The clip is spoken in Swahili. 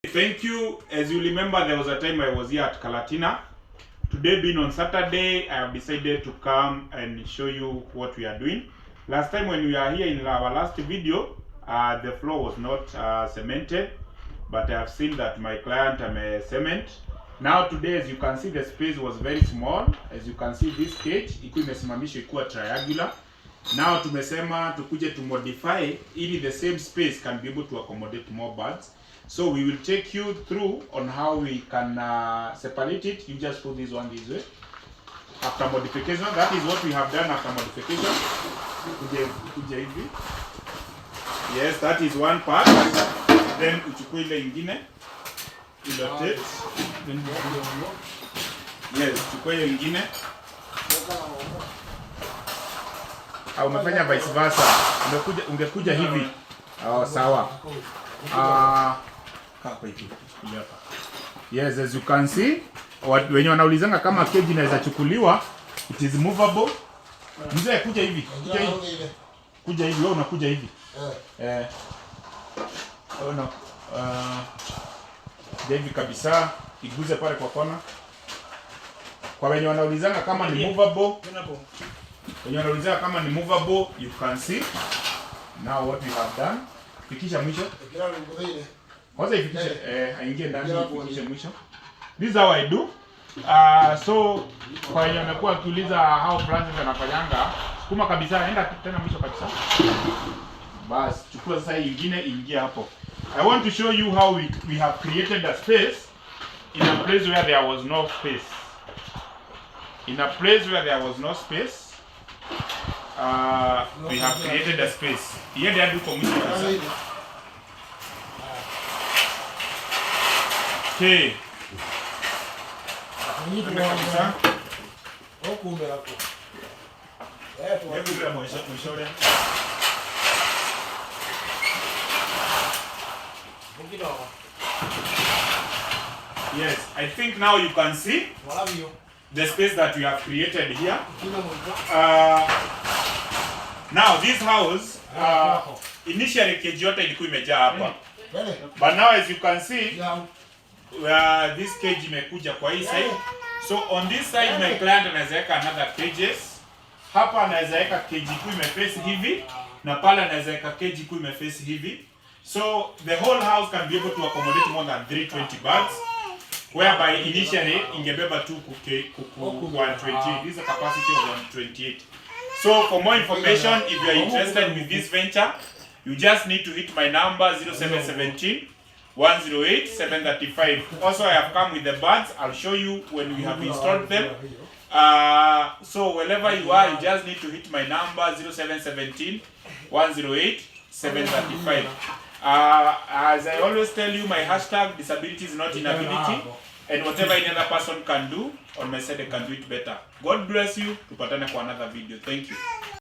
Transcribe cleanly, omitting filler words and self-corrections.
Thank you. As you remember, there was a time I was here at Kalatina. Today being on Saturday, I have decided to come and show you what we are doing. Last time when we are here in our last video, the floor was not cemented, but I have seen that my client cement. Now today, as you can see, the space was very small. As you can see, this cage iko imesimamishwa ikuwa triangular. Now tumesema tukuje to modify ili the same space can be able to accommodate more birds. So we will take you through on how we can separate it. You just put this one this way. After modification, that is what we have done after modification. Yes, that is one part. Then uchukue ile ingine. Rotate. Yes, uchukue ile ingine. Au umefanya vice versa. Ungekuja hivi. Oh, sawa. Yes, as you can see, wenye wanaulizanga kama cage inaweza chukuliwa, it is movable. Mzee kuja hivi, kuja hivi. Kuja hivi, wewe unakuja hivi. Oh no. Hivi kabisa, iguze pale kwa kona. Kwa wenye wanaulizanga kama ni movable, wenye wanaulizanga kama ni movable, you can see now what we have done. Fikisha mwisho. Kwanza ifikishe aingie ndani ifikishe mwisho. This is how I do. So kwa hiyo nakuwa akiuliza how Francis anafanyanga, sukuma kabisa, enda tena mwisho kabisa. Bas, chukua sasa nyingine ingia hapo. I want to show you how we have created a space in a place where there was no space. In a place where there was no space, we have created a space. Here they do for mwisho kabisa. Okay. Yes, I think now you can see the space that we have created here. Now this house, initially cage yote ilikuwa imejaa hapa. But now as you can see, this cage imekuja kwa hii side. So on this side my client anaweza weka another cages. Hapa anaweza weka cage iko imeface hivi na pale anaweza weka cage iko imeface hivi. So the whole house can be able to accommodate more than 320 birds, whereby initially ingebeba tu kuku 128. This is a capacity of 128. So for more information, if you are interested with this venture, you just need to hit my number 0717 108 735. Also, I have come with the birds. I'll show you when we have installed them. So wherever you are, you just need to hit my number 0717 108 735. As I always tell you, my hashtag disability is not inability, and whatever any other person can do on my side, I can do it better. God bless you. Tupatane kwa another video. Thank you.